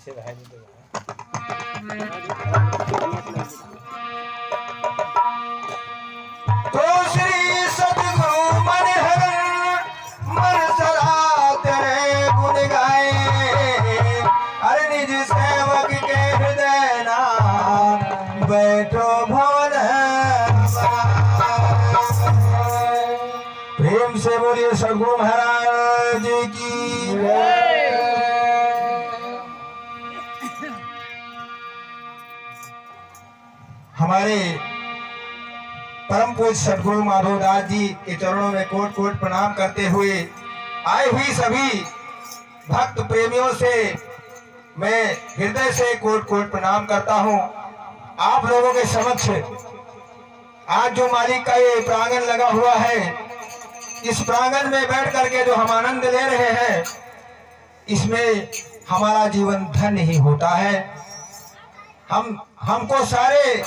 तो श्री सतगुरु मन हरण मन सदा तेरे गुण गाए, अरे निज सेवक के हृदय ना बैठो भवन प्रेम से बोलिए सतगुरु महाराज की जय। हमारे परम पूज्य सदगुरु माधवदास जी के चरणों में कोट कोट प्रणाम करते हुए आए हुई सभी भक्त प्रेमियों से मैं हृदय से कोट कोट प्रणाम करता हूं। आप लोगों के समक्ष आज जो मालिक का ये प्रांगण लगा हुआ है, इस प्रांगण में बैठ करके जो हम आनंद ले रहे हैं, इसमें हमारा जीवन धन्य ही होता है। हमको सारे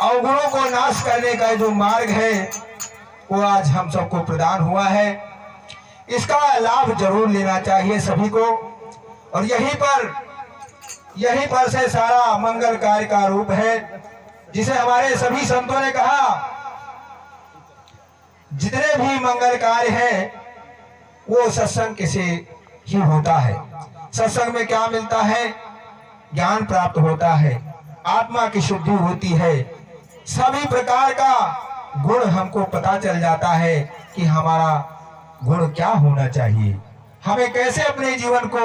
अवगुणों को नाश करने का जो मार्ग है वो आज हम सबको प्रदान हुआ है। इसका लाभ जरूर लेना चाहिए सभी को, और यहीं पर से सारा मंगल कार्य का रूप है, जिसे हमारे सभी संतों ने कहा जितने भी मंगल कार्य हैं वो सत्संग से ही होता है। सत्संग में क्या मिलता है? ज्ञान प्राप्त होता है, आत्मा की शुद्धि होती है, सभी प्रकार का गुण हमको पता चल जाता है कि हमारा गुण क्या होना चाहिए, हमें कैसे अपने जीवन को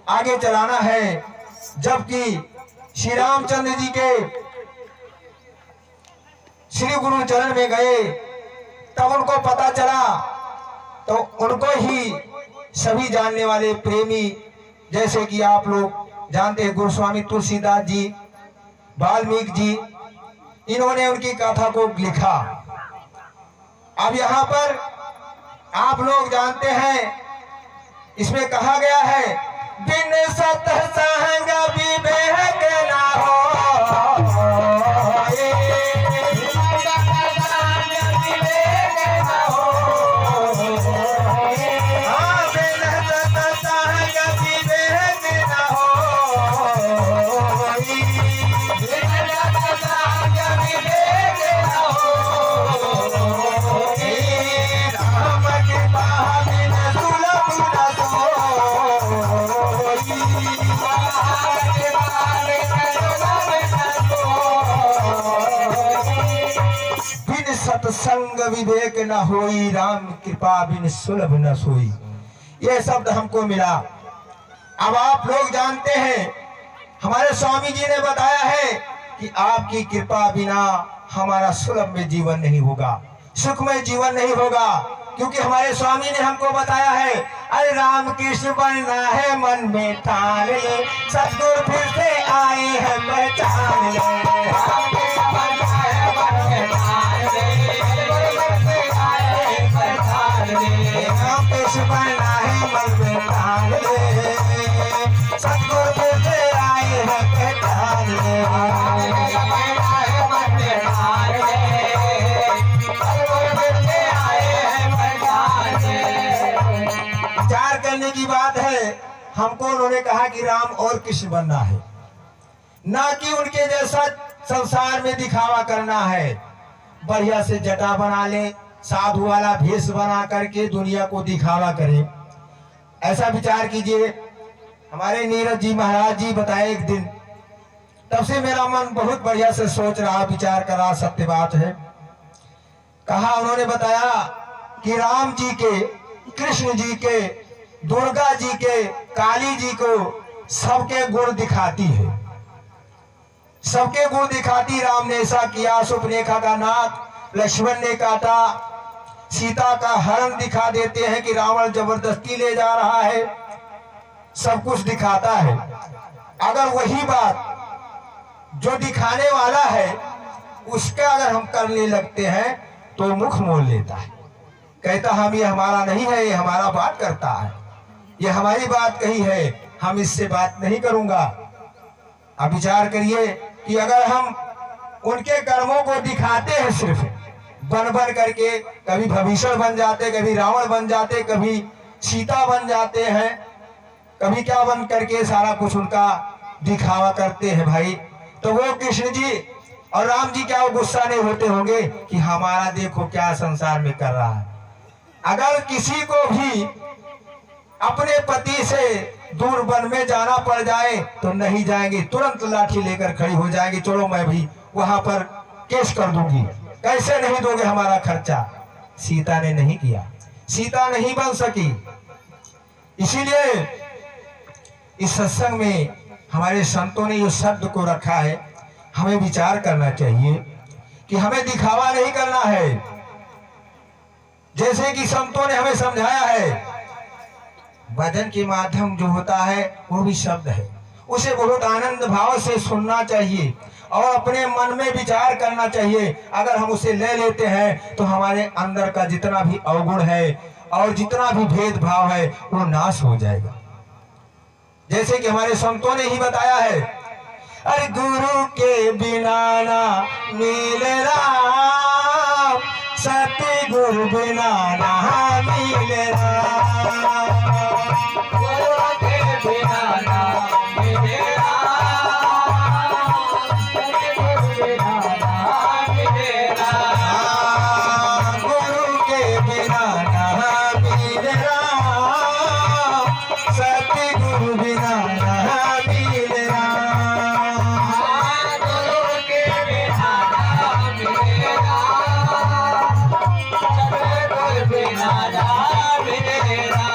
आगे चलाना है। जबकि श्री रामचंद्र जी के श्री गुरु चरण में गए तब उनको पता चला, तो उनको ही सभी जानने वाले प्रेमी, जैसे कि आप लोग जानते हैं गोस्वामी तुलसीदास जी, वाल्मीकि जी, इन्होंने उनकी कथा को लिखा। अब यहाँ पर आप लोग जानते हैं, इसमें कहा गया है बिन सत्संग विवेक ना हो, सत्संग विवेक न होई, राम कृपा बिन सुलभ न सोई। यह शब्द हमको मिला। अब आप लोग जानते हैं, हमारे स्वामी जी ने बताया है कि आपकी कृपा बिना हमारा सुलभ में जीवन नहीं होगा, सुखमय जीवन नहीं होगा, क्योंकि हमारे स्वामी ने हमको बताया है अरे राम कृष्ण बनना है मन में ठान ले, सतगुरु फिर से आए हैं पहचान ले। सतगुरु फिर से आए हैं पहचान ले। विचार करने की बात है। हमको उन्होंने कहा कि राम और कृष्ण बनना है, ना कि उनके जैसा संसार में दिखावा करना है। बढ़िया से जटा बना ले, साधु वाला भेष बना करके दुनिया को दिखावा करे, ऐसा विचार कीजिए। हमारे नीरज जी महाराज जी बताए एक दिन, तब से मेरा मन बहुत बढ़िया से सोच रहा, विचार कर रहा, सत्य बात है। कहा उन्होंने बताया कि राम जी के, कृष्ण जी के, दुर्गा जी के, काली जी को सबके गुण दिखाती है, सबके गुण दिखाती। राम ने ऐसा किया, सुपनेखा का नाक लक्ष्मण ने काटा, सीता का हरण दिखा देते हैं कि रावण जबरदस्ती ले जा रहा है, सब कुछ दिखाता है। अगर वही बात जो दिखाने वाला है उसका अगर हम करने लगते हैं तो मुख मोड़ लेता है, कहता हम ये हमारा नहीं है, ये हमारा बात करता है, ये हमारी बात कही है, हम इससे बात नहीं करूंगा। अब विचार करिए कि अगर हम उनके कर्मों को दिखाते हैं सिर्फ बन करके, कभी भविष्य बन जाते, कभी रावण बन जाते, कभी सीता बन जाते हैं, कभी क्या बन करके सारा कुछ उनका दिखावा करते हैं भाई। तो वो कृष्ण जी और राम जी क्या वो गुस्सा नहीं होते होंगे कि हमारा देखो क्या संसार में कर रहा है। अगर किसी को भी अपने पति से दूर वन में जाना पड़ जाए तो नहीं जाएंगे, तुरंत लाठी लेकर खड़ी हो जाएंगे, चलो मैं भी वहां पर केस कर दूंगी, कैसे नहीं दोगे हमारा खर्चा। सीता ने नहीं किया, सीता नहीं बन सकी। इसीलिए इस सत्संग में हमारे संतों ने इस शब्द को रखा है, हमें विचार करना चाहिए कि हमें दिखावा नहीं करना है। जैसे कि संतों ने हमें समझाया है, भजन के माध्यम जो होता है वो भी शब्द है, उसे बहुत आनंद भाव से सुनना चाहिए और अपने मन में विचार करना चाहिए। अगर हम उसे ले लेते हैं तो हमारे अंदर का जितना भी अवगुण है और जितना भी भेदभाव है वो नाश हो जाएगा। जैसे कि हमारे संतों ने ही बताया है, अरे गुरु के बिना ना मिले राम, सतगुरु बिना ना मिले राम, गुरु के बिना ना मिले राम, सतगुरु बिना ना मिले राम, गुरु के बिना ना मिले राम, सतगुरु बिना ना मिले राम, गुरु के बिना ना मिले राम, सतगुरु बिना ना मिले राम।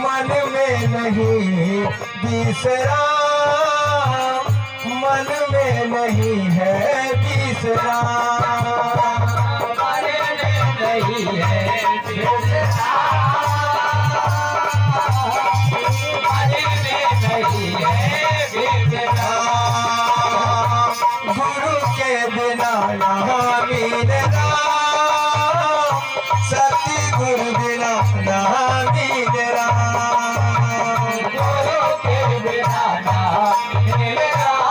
मन में नहीं बिसरा, मन में नहीं है बिसरा, मन में नहीं है बिसरा, मन में नहीं है बिसरा, गुरु के बिना ना मिले राम, सतगुरु बिना ना मिले राम, गुरु के बिना ना मिले राम,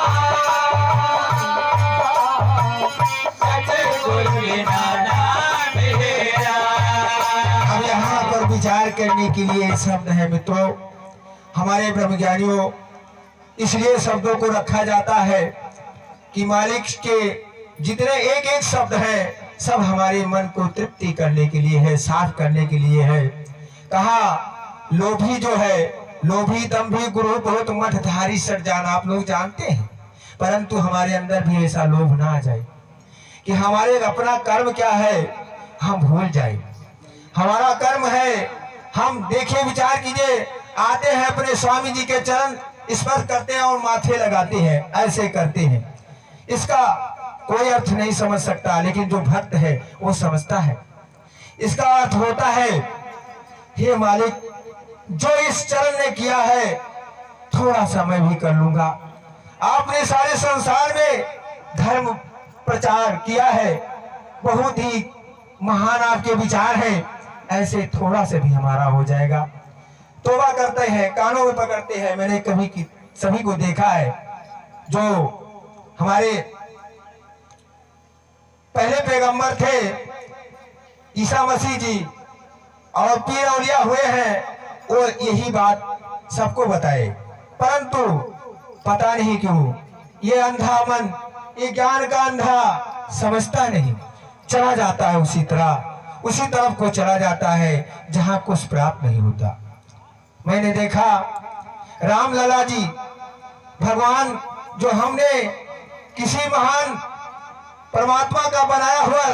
सतगुरु बिना ना मिले राम। अब यहाँ पर विचार करने के लिए शब्द है मित्रों, हमारे ब्रह्मज्ञानियों, इसलिए शब्दों को रखा जाता है कि मालिक के जितने एक एक शब्द हैं सब हमारे मन को तृप्ति करने के लिए है, साफ करने के लिए है। कहा लोभी जो है, लोभी दंभी गुरु बहुत मठधारी सट जाना, आप लोग जानते हैं, परंतु हमारे अंदर भी ऐसा लोभ ना आ जाए कि हमारे अपना कर्म क्या है हम भूल जाए। हमारा कर्म है, हम देखिए विचार कीजिए, आते हैं अपने स्वामी जी के चरण स्पर्श करते हैं और माथे लगाते हैं, ऐसे करते हैं। इसका कोई अर्थ नहीं समझ सकता, लेकिन जो भक्त है वो समझता है। इसका अर्थ होता है, हे मालिक जो इस चरण ने किया है थोड़ा सा मैं भी कर लूंगा। आपने सारे संसार में धर्म प्रचार किया है, बहुत ही महान आपके विचार हैं, ऐसे थोड़ा से भी हमारा हो जाएगा। तौबा करते हैं, कानों में पकड़ते हैं। मैंने कभी सभी को देखा है, जो हमारे पहले पैगंबर थे ईसा मसीह जी और पीर औलिया हुए हैं, वो यही बात सबको बताए, परंतु पता नहीं क्यों ये अंधा मन, ये ज्ञान का अंधा समझता नहीं, चला जाता है उसी तरफ को चला जाता है जहां कुछ प्राप्त नहीं होता। मैंने देखा राम लला जी, भगवान जो हमने किसी महान परमात्मा का बनाया हुआ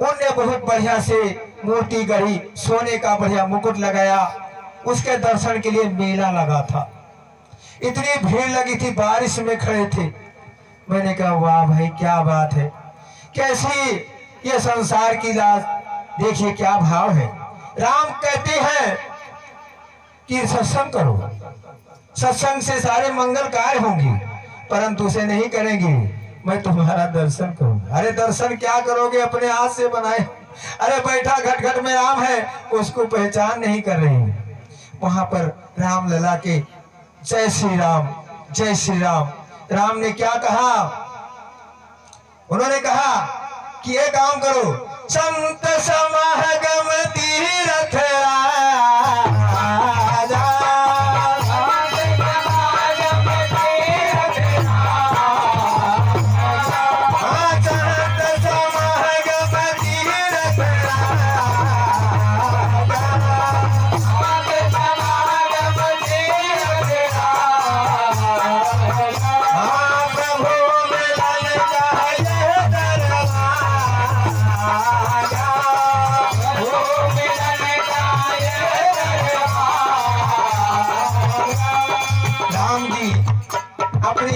उनने बहुत बढ़िया से मूर्ति गढ़ी, सोने का बढ़िया मुकुट लगाया। उसके दर्शन के लिए मेला लगा था। इतनी भीड़ लगी थी, बारिश में खड़े थे। मैंने कहा वाह भाई क्या बात है, कैसी ये संसार की लाज, देखिए क्या भाव है। राम कहते हैं कि सत्संग करो, सत्संग से सारे मंगल कार्य होंगे, परंतु उसे नहीं करेंगे, मैं तुम्हारा दर्शन करूंगा। अरे दर्शन क्या करोगे, अपने हाथ से बनाए। अरे बैठा घट घट में राम है, उसको पहचान नहीं कर रहे हैं। वहां पर राम लला के जय श्री राम, जय श्री राम। राम ने क्या कहा, उन्होंने कहा कि ये काम करो, संत समागम तीरथ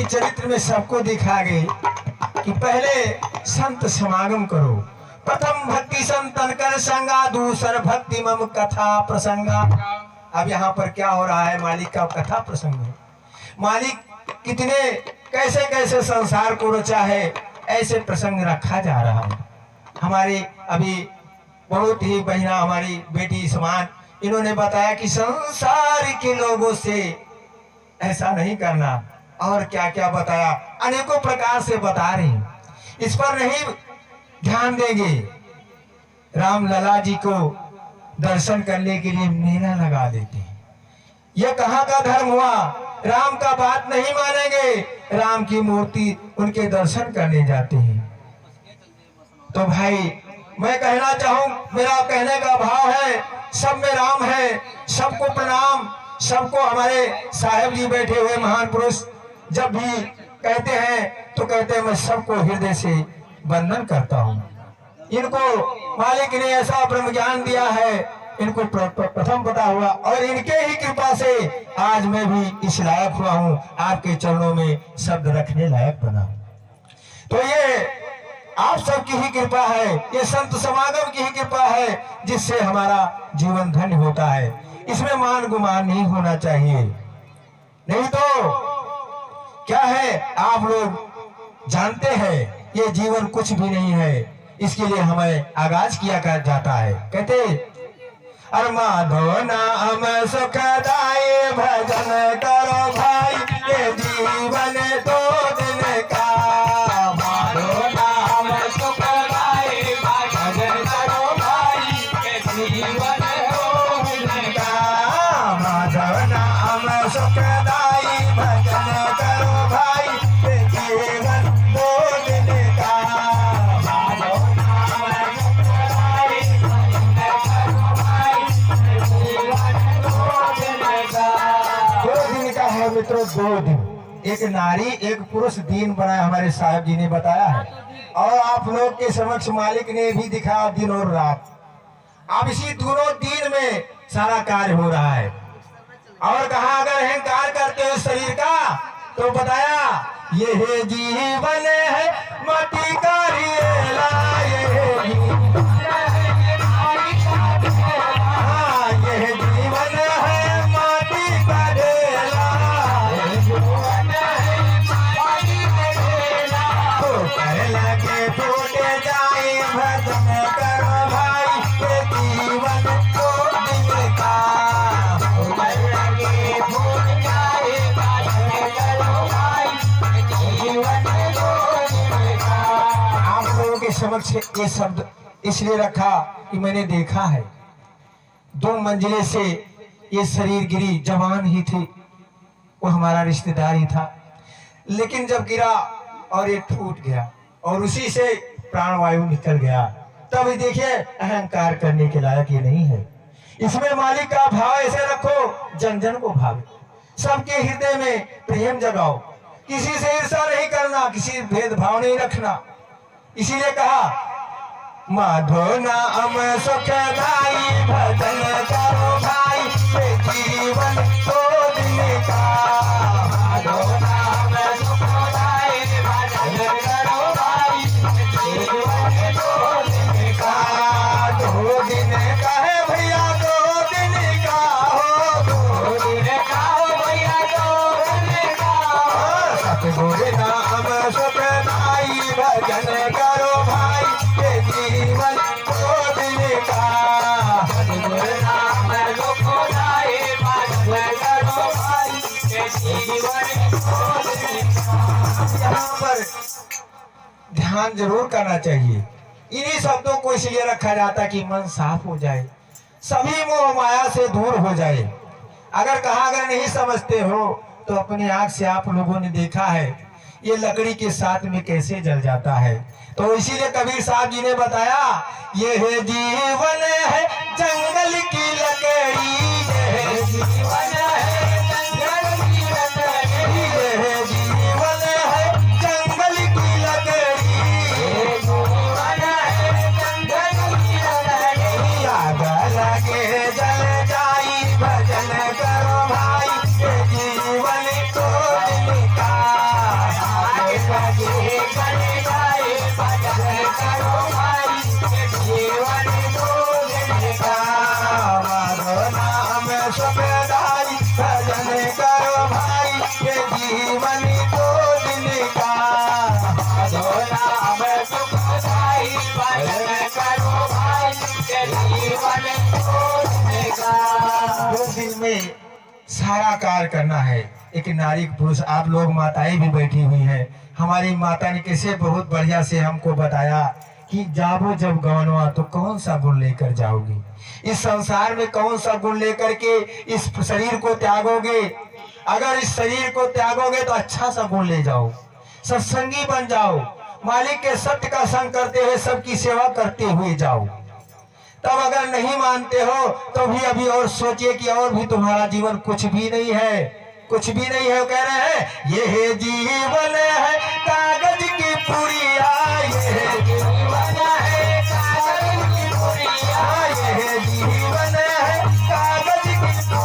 चरित्र में सबको दिखा गए कि पहले संत समागम करो। प्रथम भक्ति संतन कर संगा, दूसर भक्ति मम कथा प्रसंगा। अब यहाँ पर क्या हो रहा है, मालिक का कथा प्रसंग है। मालिक कितने कैसे कैसे संसार को रचा है, ऐसे प्रसंग रखा जा रहा है। हमारी अभी बहुत ही बहना, हमारी बेटी समान, इन्होंने बताया कि संसार के लोगों से ऐसा नहीं करना, और क्या क्या बताया, अनेकों प्रकार से बता रहे हैं। इस पर नहीं ध्यान देंगे। राम लला जी को दर्शन करने के लिए मेला लगा देते हैं। यह कहाँ का धर्म हुआ, राम का बात नहीं मानेंगे, राम की मूर्ति उनके दर्शन करने जाते हैं। तो भाई मैं कहना चाहूं, मेरा कहने का भाव है, सब में राम है, सबको प्रणाम, सबको हमारे साहेब जी बैठे हुए महान पुरुष जब भी कहते हैं तो कहते हैं मैं सबको हृदय से वंदन करता हूँ। इनको मालिक ने ऐसा ब्रह्म ज्ञान दिया है, इनको प्रथम पता हुआ, और इनके ही कृपा से आज मैं भी इस लायक हुआ हूँ, आपके चरणों में शब्द रखने लायक बना। तो ये आप सबकी ही कृपा है, ये संत समागम की ही कृपा है, जिससे हमारा जीवन धन्य होता है। इसमें मान गुमान नहीं होना चाहिए, नहीं तो क्या है, आप लोग जानते हैं ये जीवन कुछ भी नहीं है। इसके लिए हमें आगाज किया कर जाता है, कहते अरे माधो नाम सुखदाई भजन करो भाई, ये जीवन दो दिन का। माधो नाम सुखदाई भजन करो भाई, ये जीवन दो दिन का। माधव नाम सुखदाई भजन करो भाई, ये जीवन दो दिन का। माधव नाम सुखदाई भजन करो भाई, ये जीवन दो दिन का। दो दिन का है मित्रों, दो दिन। एक नारी एक पुरुष दिन बनाया, हमारे साहब जी ने बताया है, और आप लोग के समक्ष मालिक ने भी दिखाया दिन और रात। अब इसी दोनों दिन में सारा कार्य हो रहा है। और कहा अगर अहंकार करते हो शरीर का, तो बताया ये है जीवन है माटी का रेला, ये है जीवन है जीवन है माटी का ढेला, कर लगे टूटे जाए भजन करो भाई, ये जीवन को दिन का। आप लोगों के समक्ष ये शब्द इसलिए रखा कि मैंने देखा है, 2 मंजिले से ये शरीर गिरी, जवान ही थी, वो हमारा रिश्तेदार ही था, लेकिन जब गिरा और ये टूट गया और उसी से प्राणवायु निकल गया, तब देखिए अहंकार करने के लायक ये नहीं है। इसमें मालिक का भाव ऐसे रखो, जन जन को भावे, सबके हृदय में प्रेम जगाओ, किसी से ईर्ष्या नहीं करना, किसी भेदभाव नहीं रखना। इसीलिए कहा माधो नाम सुखदाई भजन करो भाई ये जीवन दो दिन का। माधो नाम सुखदाई भजन करो भाई ये जीवन दो दिन का। 2 दिन का है भैया 2 दिन का हो 2 दिन का हो भैया 2 दिन का। सतगुरु नाम सुखदाई भजन करो भाई ये जीवन 2 दिन का। सतगुरु नाम सुखदाई भजन करो भाई ये जीवन 2 दिन का। यहाँ पर ध्यान जरूर करना चाहिए। इन्हीं शब्दों को इसलिए रखा जाता कि मन साफ हो जाए, सभी मोह माया से दूर हो जाए। अगर नहीं समझते हो तो अपनी आंख से आप लोगों ने देखा है ये लकड़ी के साथ में कैसे जल जाता है। तो इसीलिए कबीर साहब जी ने बताया ये है जीवन है जंगल की लकड़ी, ये है जीवन है जंगल की लकड़ी, ये है जीवन है जंगल की लकड़ी, ये जीवन है जंगल की लकड़ी। आग लगे जल जाई भजन करो भाई ये जीवन 2 दिन का। आग लगे जल जाई भजन करो भाई ये जीवन 2 दिन का। माधो नाम सुखदाई भजन करो भाई ये जीवन 2 दिन का। माधो नाम सुखदाई भजन करो भाई ये जीवन 2 दिन का। 2 दिन में सारा कार्य करना है। एक नारी पुरुष आप लोग माताएं भी बैठी हुई हैं। हमारी माता ने कैसे बहुत बढ़िया से हमको बताया कि जाओ जब गवनवा तो कौन सा गुण लेकर जाओगी, इस संसार में कौन सा गुण लेकर के इस शरीर को त्यागोगे। अगर इस शरीर को त्यागोगे तो अच्छा सा गुण ले जाओ, सत्संगी बन जाओ, मालिक के सत्य का संग करते हुए सबकी सेवा करते हुए जाओ। तब अगर नहीं मानते हो तो भी अभी और सोचिए कि और भी तुम्हारा जीवन कुछ भी नहीं है, कुछ भी नहीं है। वो कह रहे हैं ये जीवन है